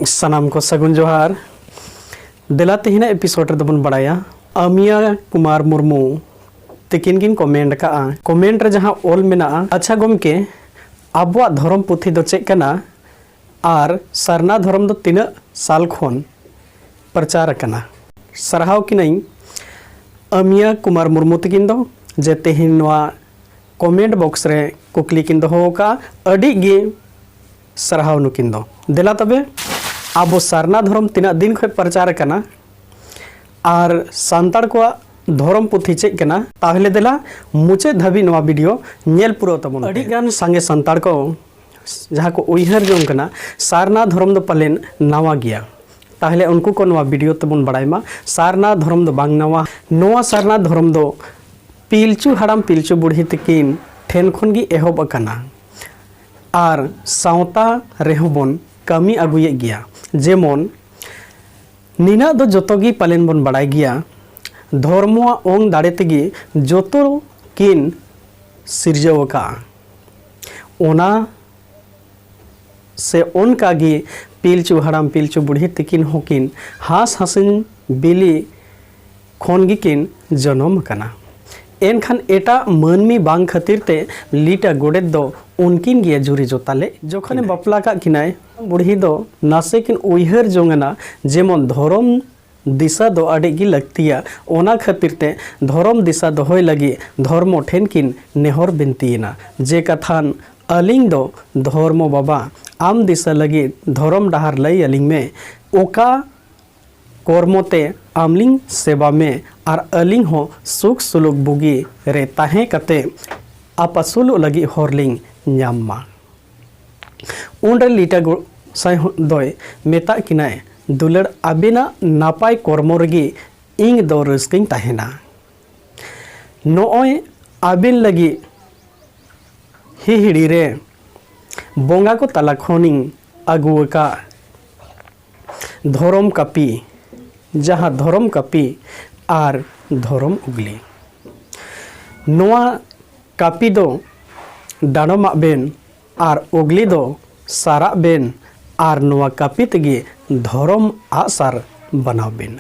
सानाम को सगुन जोहार देला तेहना एपिसोड रे दबन बड़ाया अमिया कुमार मुर्मू तकिन किन कमेंट का कमेंट रे जहां ऑल मेना अच्छा गमके आबुआ धर्म पुथी दो चेक कना आर सरना धर्म दो तीन साल खन प्रचार कना सरहाव किनई अमिया कुमार मुर्मू तकिन दो जे तेहिन नवा कमेंट बॉक्स रे कुकली किन दो का अडी गे सरहाव नुकिन दो देला तबे आबो सरना धर्म तीना दिन खय प्रचार कना आर सांतार को धर्म पुथी चेक कना ताहले देला मुचे धबी नवा वीडियो नेल पुरो तबन अडी गान संगे सांतार को जहां को उइहर जों कना सरना धर्म दो पलेन नवा गया ताहले उनको को नवा वीडियो तबन बड़ायमा सरना धर्म दो बांग नवा सरना धर्म दो पिलचू हड़ाम पिलचू बुढ़ी तकिन ठेन खन गी एहब अकना आर सावता रेहबन कमी अगुये गया जेमन निना दो जोतोगी पालेन बन बड़ाई गया धर्मवा ओंग दाड़े तेगी जोतो किन सिरजवका ओना से उनका गी पिलचू हड़ाम पिलचू बुढ़ी तकिन होकिन हास हसिन बिली खन किन जन्म कना एनखान एटा मानमी बांग खातिर ते लीटा गोडेत दो उनकिन गिया जुरी जोताले जोखने बापला का किनाय बुढ़ी दो नासे किन उइहर जोंगना जेमन धर्म दिशा दो अडेगी लगतिया ओना खातिर ते धर्म दिशा दोहय लगी धर्म ठेन किन नेहर बिनतीना जे कथान अलिंग दो धर्म बाबा आम दिशा लगी धर्म डहार लई अलिंग में ओका कर्मते आमलिंग सेवा में आर अलिंग हो सुख सुलुक बुगी रे ताहे कते आपसुल लगी हरलिंग न्याम्मा उनरे लीटा साई दोय मेता किनाय दुलड़ आबिना नापाय कर्म रगी इंग दो रस्किंग ताहेना नोय आबिन लगी हिहिड़ी रे बोंगा को तला खोनिंग अगुका धर्म कापी जहाँ धर्म कापी आर धर्म उगली नोआ कापी दो दानोमा बेन आर उगली दो सारा बेन आर नोआ कापी तेगे धर्म आसार बनाव बेन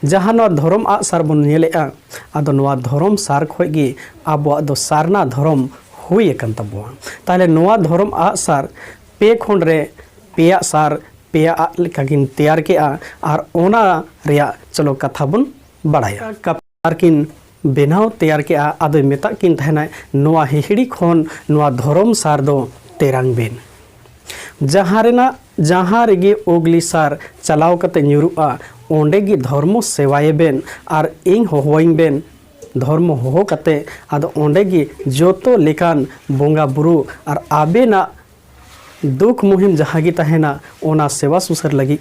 जहाँ नोआ धर्म आसार बन नेलेआ आदो नोआ धर्म सार खोगी आबो दो सारना धर्म हुई एकन तबुआ ताले नोआ धर्म आसार पे खंड रे पेया सार पेया लेकिन तैयार के आर ओना रिया चलो कथा बन बड़ाया कपार किन बेनाव तैयार के आदो मेता किन तहना नोआ हिहिड़ी खन नोआ धर्म सार दो तेरांग बेन जहाँ रेगे ओगली सार चलाव कते न्युरुआ ओंडे गी धर्म सेवाए बेन आर इंग होइंग बेन धर्म हो कते आदो ओंडे गी जोतो लेकान बोंगा बुरु आर आबेना दुख मुहिम जहाँ गी तहना ओना सेवा सुसर लगी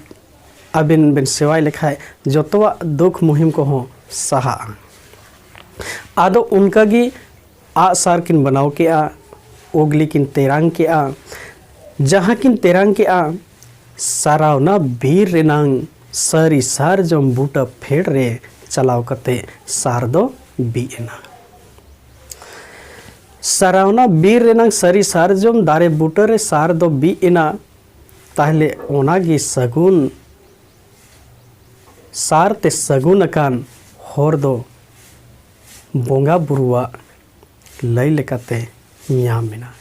अबिन बिन सेवाय लेखाय जोतवा दुख मुहिम को हो सहा आदो उनका गी आसार किन बनाव के ओगली किन तेरांग के जहाँ किन तेरांग के सारावना बीर रेनांग सरी सार जम बूटा फेड़ रे चलाव कते सार दो बीएना सरावना बीर रेनांग सरी सार जम दारे बूटा रे सार दो बीएना ताहले ओनागी सगुन सार ते सगुन अकान होर दो बोंगा बुरुआ लई लेकाते न्यामेना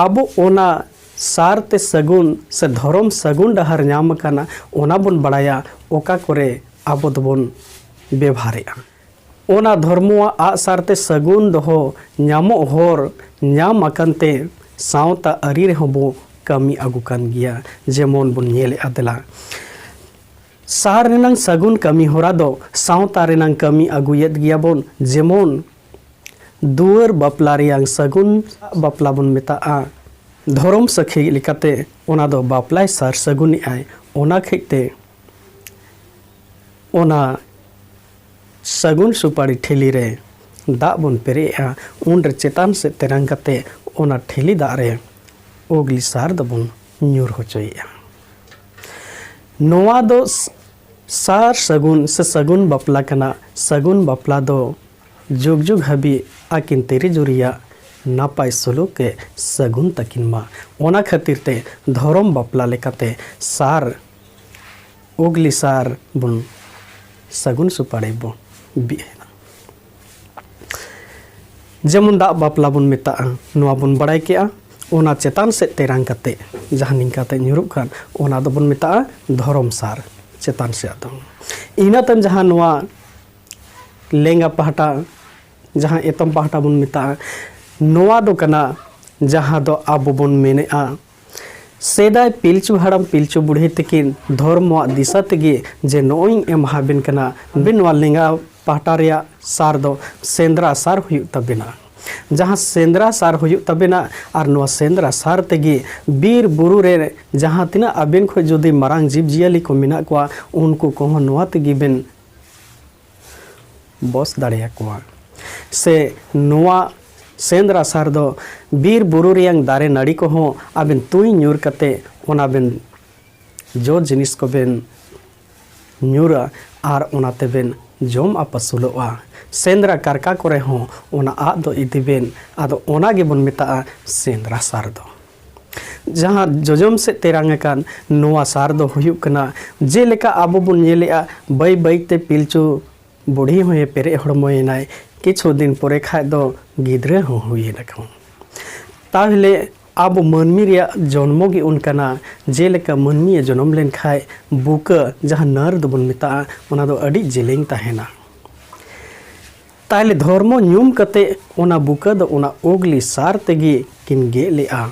आबो ओना सार ते सगुन से धर्म सगुन डहार न्याम काना ओना बन बड़ाया ओका करे आबो दबन व्यवहारेआ ओना धर्मवा आ सारते सगुन दोहो न्यामो होर न्याम अकनते सावता अरी रेहबो कमी अगुकान गिया जेमन बन नेले आदेला सार रेनांग सगुन कमी होरा दो सावता रेनांग कमी अगुयत गिया बोन जेमन दुअर बापला रियांग सगुन बापला बन मेता धर्म सखी लिकाते ओना दो बापलाय सार सगुनी आय ओना खेते ओना सगुन सुपारी ठेली रे दा बन पेरेआ उन रे चेतान से तेरंग कते ओना ठेली दा रे ओगली सार दबन न्यूर होचोया नोआ दो सार सगुन से सगुन बापला कना सगुन बापला दो जुग जुग हबी आकिन तेरी जुरिया नापाय सुलुक के सगुन तकिन मा ओना खातिर ते धर्म बापला लेकाते सार ओगली सार बुन सगुन सुपाड़ी बो बिहेना जेमन दा बापला बुन मेता नोआ बुन बड़ाई केआ ओना चेतान से तेरांग कते जहां निंकाते न्युरुक खान ओना दो बुन मेता धर्म सार चेतान से आदो इना तम जहां नोआ लेंगा पहाटा जहां एतम पहाटा बुन मेता नोआ दो कना जहां दो आबो बुन मेनेआ सेदाय पिलचु हड़म पिलचु बुढ़ी तकिन धर्म दिशा तेगे जे नोई एमहाबिन कना बिन वालेंगा पहाटा रिया सार दो सेंद्रा सार हुयु तबिना जहां सेंद्रा सार हुयु तबिना और नोआ सेंद्रा सार तेगे बीर बुरु रे जहां तिना अबिन खो जुदी मरांग जीव जियाली को मिना कोआ उनको कोहो नोआ तेगे बिन बॉस दाड़िया कोआ से नोआ सेंद्रा सार दो बीर बुरु रियांग दारे नाड़ी को हो अबिन तुई न्यूर कते ओना बिन जो जिनिस को बिन न्यूरा आर ओनाते बिन जोम अपसुलोआ सेंद्रा कारका करे हो ओना आ दो इदी बिन आदो ओना गे बन मेता सेंद्रा सार दो जहां जोजम से तेरांग कान नोआ सार दो हुयुक कना जे लेका आबो बुन नेलेआ बै बैते पिलचु बुढ़ी होए पेरे हड़मोयनाय किछु दिन पोरे खाय दो गिद्रे हो हुई नखो ताहले अब मनमी रिया जन्मो गे उनकना जेलेका मनमी जन्म लेन खाय बुका जहां नर दो बन मेता ओना दो अडी जेलेंग ताहेना ताहले धर्मो न्यूम कते ओना बुका दो ओना ओगली सार तेगे किन गे लेआ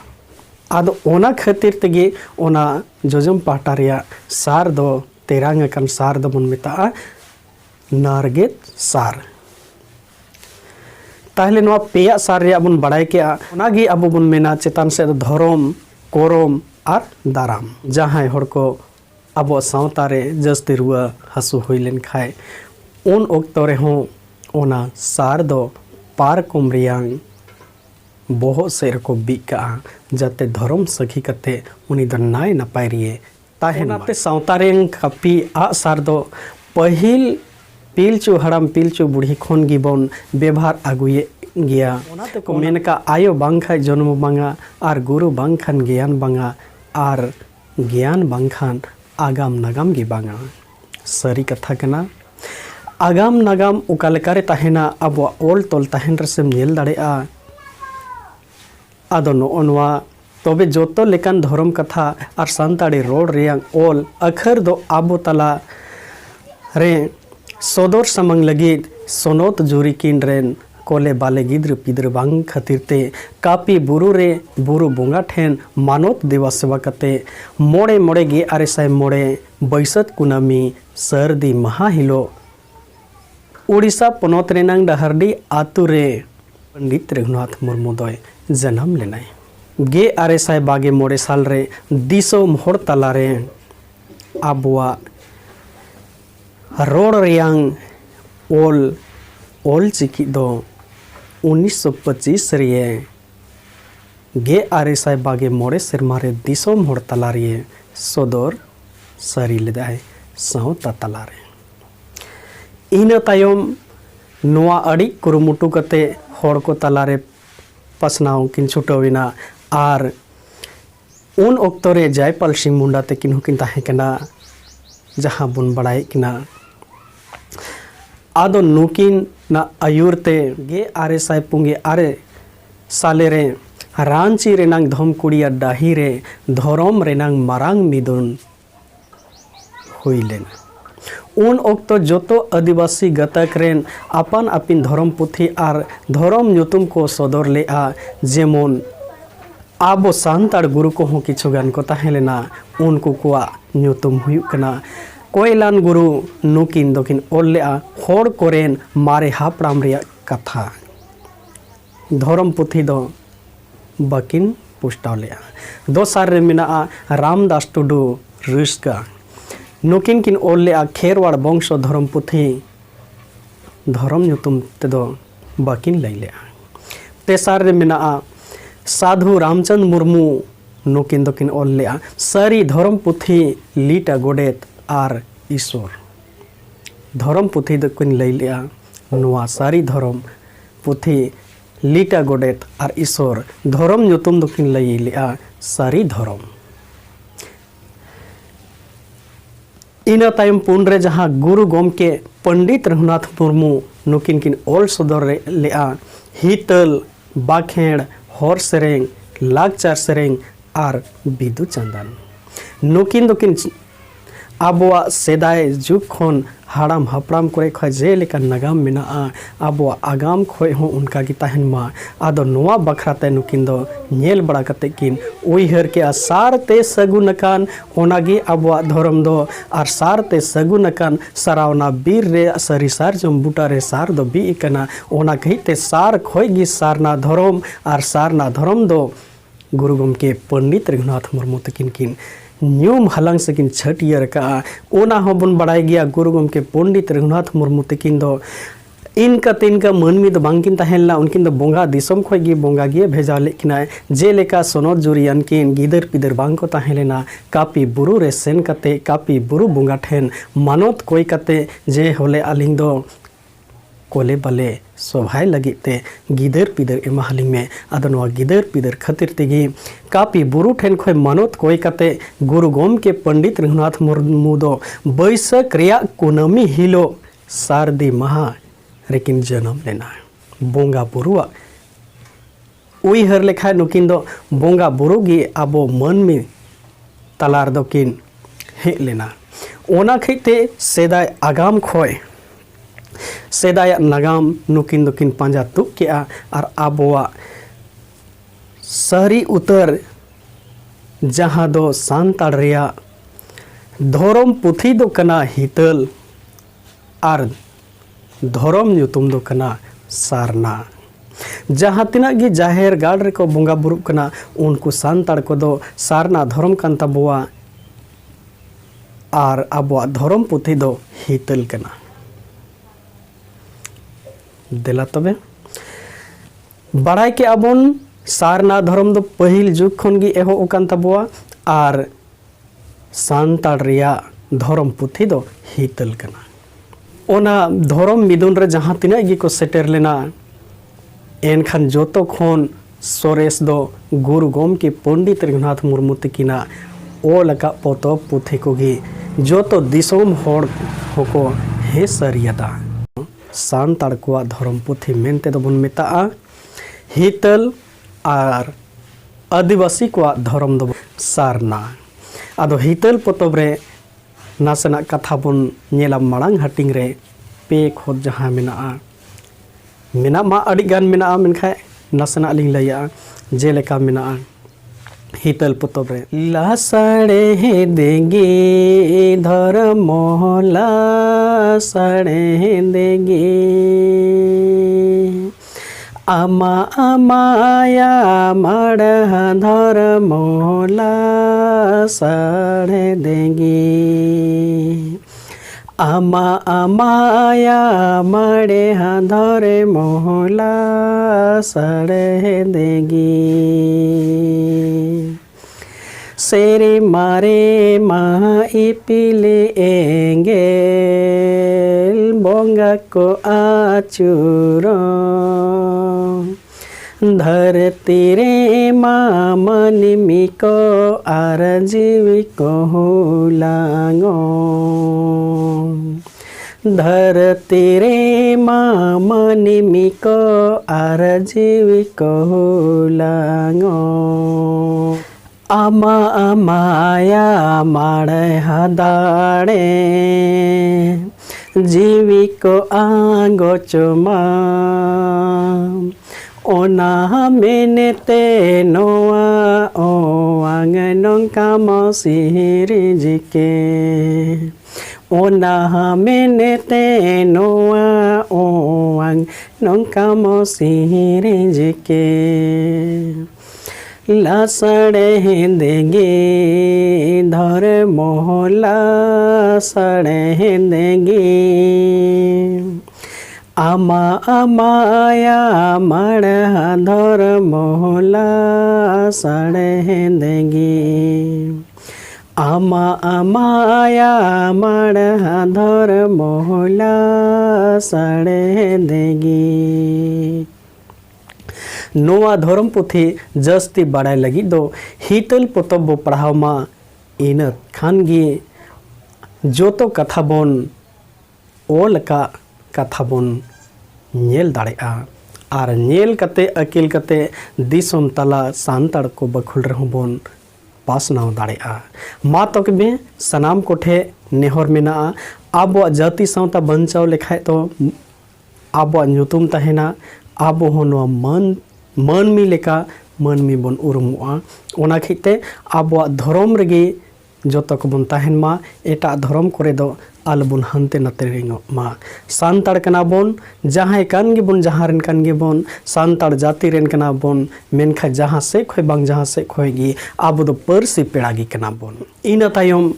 आदो ओना खातिर तेगे ओना जोजम पाटा रिया सार दो तेरांग कन सार दो बन मेता नारगेत सार ताहले नोआ पेया सार रिया बुन बड़ाई के ओनागी अबो बुन मेना चेतान से धरम करम आर दाराम जहां हर को अबो सावता रे जस्ती रुआ हसु हुई लेन खाय उन ओक्तो रे हो ओना सार दो पार कुमरियांग बोहो सेर को बिका जाते धरम सखी कते उनी द नाय नपाय रिए ताहेनाते सावता रे कपी आ सार दो पहिल पिलचु हड़म पिलचु बुढ़ी खोन गिबन व्यवहार आगुए गया ओनाते को मेनका आयो बांखा जन्म बांगा आर गुरु बांखान ज्ञान बांगा आर ज्ञान बांखान आगाम नागाम गे बांगा सरी कथा कना आगाम नागाम उकालेकारे ताहेना अब ओल तोल ताहेन रसेम नेल दाड़ेआ आदो नोआ तबे जोतो लेकान धर्म कथा आर सानताड़ी रोड रियांग ओल अखर दो आबो तला रे सदर समंग लगी सोनोत जुरी किन रेन कोले बाले गिद्र पिद्र बांग खातिरते कापी बुरु रे बुरु बोंगा ठेन मानोत देवा सेवा कते मोड़े मोड़े गे आरेसाय मोड़े बैसत कुनामी सर्दी महा हिलो उड़ीसा पोनोत रेनांग डहरडी आतु रे पंडित रघुनाथ मुर्मू दोय जन्म लेनाय गे आरेसाय बागे मोड़े साल रे दिसो मोहर तला रे आबुआ रोड रियांग ओल चिकी दो 1925 रिये गे आरेसाय बागे मोड़े सेरमारे दिसोम होड़ तला रिये सदर सारी लेदाय सावता तला रे इना तायम नोआ अड़ी कुरुमुटु कते होड़ को तला रे पसनाव किन छुटविना आर उन ओक्तो रे जयपाल सिंह मुंडा ते किन हुकिन ताहे कना जहां बुन बड़ाई किना आदो नुकिन ना आयुरते गे आरेसाय पुंगे आरे साले रे रांची रेनांग धमकुड़िया डाही रे धरम रेनांग मारांग मिदुन हुईलेन उन ओक्तो जोतो आदिवासी गतक रेन अपन अपिन धरम पुथी आर धरम नुतुम को सदर ले आ जेमन आबो सांताड़ गुरु को हो किछुगान को ताहेलेना उनको कुआ नुतुम हुयुक कना कोयलान गुरु नुकिन दोकिन ओल्लेआ होड़ कोरेन मारे हापड़ाम रिया कथा धरम पुथी दो बकिन पुष्टाव लेआ दोसार रे मिना रामदास टुडू रुस्का नुकिन किन ओल्लेआ खेरवाड़ वंशो धरम पुथी धरम नुतुम तेदो बकिन लैलेआ तेसार रे मिना साधु रामचंद मुर्मू नुकिन दोकिन ओल्लेआ सारी धरम पुथी लीटा गोडेत आर ईश्वर धरम पुथी दकिन लैलेआ नुआ सारी धरम पुथी लीटा गोडेत आर ईश्वर धरम नुतुम दकिन लैलेआ सारी धरम इना तायम पुन रे जहाँ गुरु गोमके पंडित रघुनाथ मुर्मू नुकिन किन ओल सदर लेआ हितल बाखेड़ हर सेरेंग लाकचार सेरेंग आर बिदु चंदन नुकिन दोकिन आबोआ सेदाय जुग खन हाड़ाम हापड़ाम करे खय जेलेका नागाम मेना आबोआ आगाम खय हो उनका गी तहन मा आदो नोआ बखराते नुकिन दो नेल बड़ा कते किन उइहर के सारते सगुनकान ओनागी आबोआ धर्म दो आर सारते सगुनकान सरावना बीर रे सरिसार जम बुटा रे सार दो बी इकना ओना कहिते सार खय गी सारना धर्म आर सारना धर्म दो गुरु गोमके पंडित रघुनाथ मुर्मू तकिन किन न्यूम हलांग सकिन छटियर का ओना होबन बड़ाई गया गुरु गोमके पंडित रघुनाथ मुर्मू तकिन दो इनका तिनका मनमी दो बांकिन तहनला उनकिन दो बोंगा दिसम खय गी बोंगा गिए भेजा लेकिन जेलेका सोनोर जुरियान किन गिदर पिदर बांग को तहलेना कापी बुरु रे सेन कते कापी बुरु बोंगा ठेन मानोत कोई कते जे होले अलिंग दो कोले बले सोभाई लगिते गिदर पिदर एमा हलिंग में आदो नवा गिदर पिदर खातिर तेगी कापी बुरु ठेन खय मानोत कोई कते गुरु गोमके पंडित रघुनाथ मुर्मू दो बैसाख रिया कुनामी हिलो सारदी महा रेकिन जन्म लेना बोंगा बुरुआ उइहर लेखा नुकिन दो बोंगा बुरु गी आबो मन में तलार दो किन हे लेना ओना खैते सेदाय आगाम खय सेदाय नागाम नुकिन दोकिन पांजा तुक के आर आबोआ शहरी उतर जहाँ दो सांताड़ रिया धोरम पुथी दो कना हितल आर धोरम ᱧᱩᱛᱩᱢ दो कना सारना जहाँ तिना गी जाहेर गाड़ रे को बोंगा बुरु कना उनको सांताड़ को दो सारना धोरम कान ताबोआ आर आबोआ धोरम पुथी दो हितल कना देला तबे बड़ाई के आबोन सारना धर्म दो पहिल जुग खन गी एहो ओकान ताबोआ आर सांताड़ रिया धर्म पुथी दो हितल कना ओना धर्म मिदुन रे जहाँ तिना गी को सेटर लेना एनखान जोतो खन सोरेस दो गुरु गोमके पंडित रघुनाथ मुर्मू तकिना ओलका पोतब पुथी को गी जोतो दिसोम होड़ होको हे सरियदा सांताड़ को धर्म पुथी मेनते दो बन मेता हितल आर आदिवासी को धर्म दो सारना आदो हितल पोतब रे नासना कथा बन नेला मांग हटिंग रे पे खोद जहाँ मेना मा अड़ी गान मेना मेनखाय नासना लिंग लैया जेलेका मेना हितल पोतब रे लासाड़े हे देगे धर्म लासाड़े हे देगे आमा आमाया मड़ा धर्म लासाड़े देगे आमा आमाया मड़े धरे मोहला सड़े देगी सेरे मारे माई पिले एंगेल बोंगा को आचुरो धरती रे मामनिमी को आर जीवी को लांगो धरती रे मामनिमी को आर जीवी को लांगो आमा आमाया माड़े हदाड़े जीवी को आंगो चुमा ओना मेनेते नोआ ओ आंगनों का मौसीरी जिके ओना मेनेते नोआ ओ आंगनों का मौसीरी जिके लासड़े देंगे धर मोहला सड़े देंगे आमा आमाया मड़ा धर मोहला सड़े देंगे आमा आमाया मड़ा धर मोहला सड़े देंगे नोआ धर्म पुथी जस्ती बाड़ाई लगी दो हितल पोतब बो पढ़ाव मा इन खान गी जो तो कथा बन ओल का कथा बन नेल दाड़ेगा और नेल कते अकिल कते दिसोम तला सानताड़ को बखुल रहूं बन पासनाव दाड़ेगा। मा तबे सनाम कोठे नेहर मेना आबो जाति सावता बंचाव लेखाय तो आबो नुतुम तहेना आबो होनो मानमी लेका मानमी बन उरुमोआ। ओना खिते आबो धर्म रेगे जोतो को बन तहेन मा एटा धर्म करे दो आलबन हंते नाते रेंगो मा। सानताड़ कना बन जहां कान गे बन जहां रेन कान गे बन सानताड़ जाति रेन कना बन मेनखा जहां से खोय बांग जहां से खोय गी आबो दो परसी पेड़ागी कना बन। इना तायम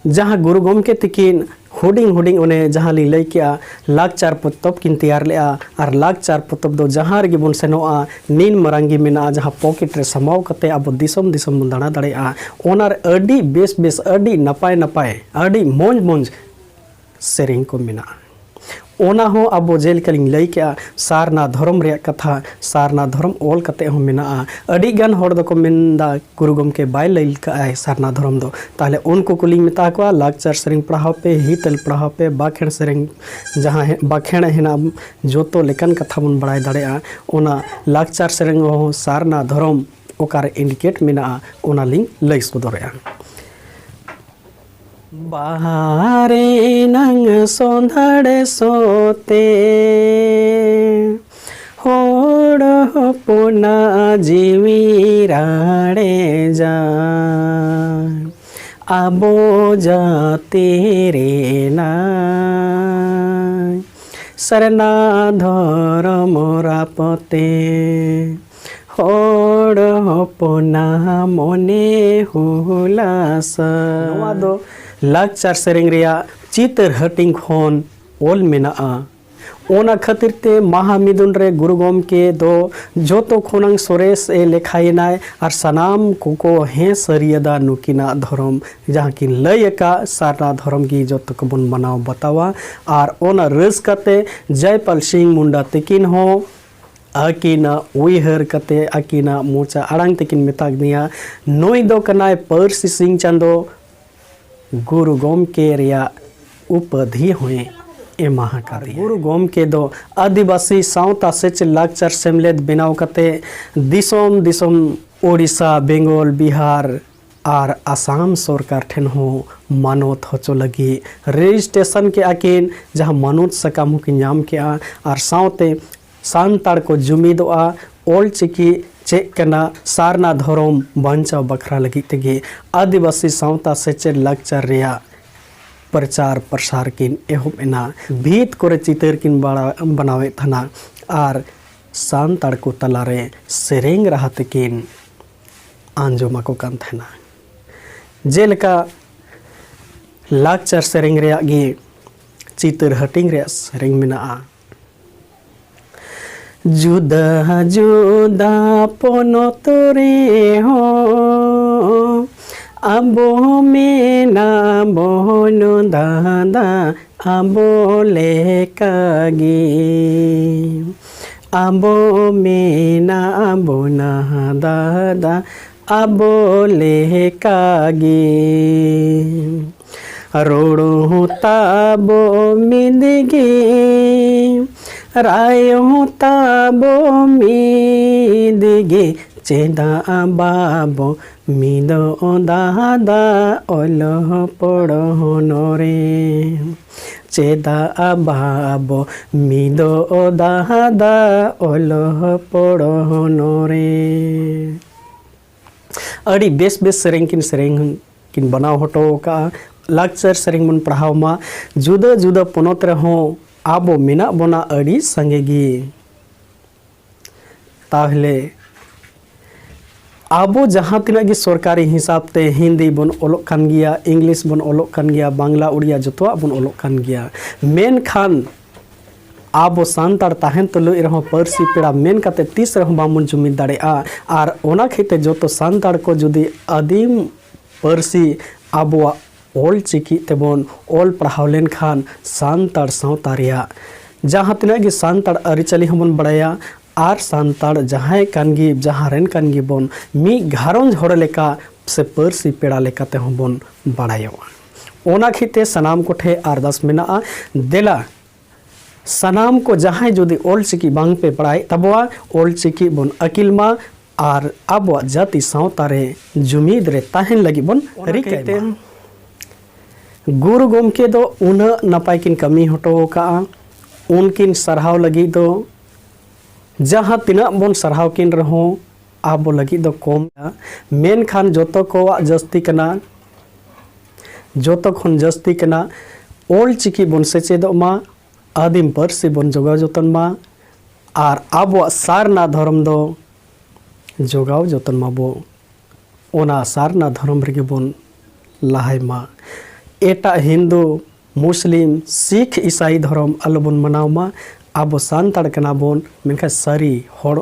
जहां गुरु गोमके तकिन हुडिंग हुडिंग ओने जहां ली लई किया लाकचार पोतब किन तैयार लेआ और लाकचार पोतब दो जहां रेगे बन सेनोआ नीन मरांगी मेना जहां पॉकेट रे समाव कते आबो दिसम दिसम बन दाना दाड़ेआ। ओनार अडी बेस बेस अडी नपाय नपाय अडी मोंज मोंज सेरिंग को मेना। ओना हो आबो जेल कलिंग लई किया सारना धर्म रे कथा सारना धर्म ओल कते हो मेना। अडी गान होड़ दो को मेनदा गुरु गोमके बाय लई का सारना धर्म दो ताले उनको कुलिंग मेता को लाकचार सेरिंग पढ़ाव पे हितल पढ़ाव पे बाखेण सेरिंग जहां बाखेण हेना जोतो लेकन कथा बन बड़ाय दाड़ेआ। ओना लाकचार सेरिंग हो सारना धर्म ओकार इंडिकेट मेना ओना लिंग लई सदरेआ। बाहरे नंग सोंधड़े सोते होड़ पुना जीवी राड़े जा आबो जाते रे ना सरना धर मोरा पते होड़ पुना मने हुलास। नवा दो लाकचार सेरिंग रिया चितर हटिंग खोन ओल मेना। ओना खातिर ते महामिदुन रे गुरु गोमके दो जोतो खोनंग सोरेस ए लेखायनाय और सनाम को हे सरियदा नुकिना धर्म जहां की लय का सारा धर्म की जोतो को बन बनाव बतावा। और ओना रस कते जयपाल सिंह मुंडा तकिन हो आकिना उइहर कते आकिना मोचा आड़ांग तकिन मेताग दिया नोई दो कनाय परसी सिंह चांदो गुरु गोमके रिया उपाधि हुए एमाहा का गुरु गोमके दो आदिवासी सावता सेच लाकचार सेमलेद बनाव कते दिसोम दिसोम ओडिशा बेंगल बिहार और आसाम सरकार ठेन हो मानवत होचो लगी रजिस्ट्रेशन के आकिन जहां मानवत सकाम की नाम के और सावते सानताड़ को जुमिदोआ ओल चिकी चेक कना सारना धर्म बांचाव बखरा लगी तेगे आदिवासी सावता सेचेद लाकचार रिया प्रचार प्रसार किन एहब एना भीत करे चितर किन बनावे थना और सानताड़ को तलारे सेरेंग रहते किन आंजोमा को कान थना जेलका लाकचार सेरेंग रिया गे चितर हटिंग रिया सेरेंग मेना। जुदा जुदा पोनत रे हो आबो मेना बोनो दादा आबो लेकागे आबो मेना बोना दादा आबो लेकागे रोड़ो ताबो मिदगे रायो ताबो मिदगे चेदा बाबो मिदो दादा ओलो पड़ो नोरे चेदा बाबो मिदो दादा ओलो पड़ो नोरे। अड़ी बेस बेस सेरेंग किन बनाव हटो का लाकचार सेरेंग मन पढ़ाव मा जुदा जुदा पोनत रहो आबो मेना बोना अड़ी संगेगी ताहले आबो जहाँ तिना गी सरकारी हिसाब ते हिंदी बन ओलोक कान गिया इंग्लिश बन ओलोक कान गिया बांग्ला उड़िया जतवा बन ओलोक कान गिया मेन खान आबो सानताड़ ताहेन तो लई रहो परसी पेड़ा मेन काते तीस रहो बामुन जुमिद दाड़ेआ और ओना खेते जो सानताड़ को जुदी आदिम परसी आबो ओल चिकी तेबन ओल पढ़ाव लेन खान सानताड़ सावता रिया जहाँ तिना गी सानताड़ अरिचली हमन बड़ाया और सानताड़ जहाँ कानगी जहाँ रेन कानगी बन मी घारोंज होड़ लेका से परसी पेड़ा लेकाते हबन बड़ाया ओना खिते सनाम कोठे अरदास मेना देला सनाम को जहां जुदी ऑलचिकी बांग पे पढ़ाई तबवा ऑलचिकी बन अकिल मा और अब जाति सावता रे जुमीद रे ताहन लगी बन रिकायते गुरु गोमके दो उन नपाय किन कमी हटो का उनकिन सरहाव लगी दो जहां तिना बन सरहाव किन रहो अब लगी दो कम मेन खान जोतो को जस्ती कना जोतो खन जस्ती कना ऑलचिकी बन सेचेदो मा आदिम पारसी बन जोगाव जतन मा और अब सारना धर्म दो जोगाव जतन मा बो ओना सारना धर्म रेगे बन लहाय मा एटा हिंदू मुस्लिम सिख ईसाई धर्म आलोबन मनाव मा अब सानताड़ कना बन मेनखा सारी हर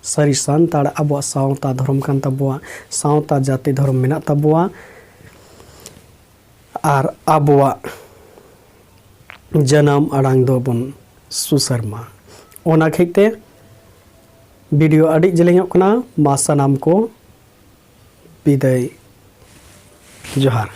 सारी सानताड़ अब सावता धर्म कान तबुआ सावता जाति धर्म मेना तबुआ और अबुआ जन्म आड़ांग दो बन सुसरमा ओना खेते वीडियो अड़ी जलेंगे मा सानाम को विदाय जोहार।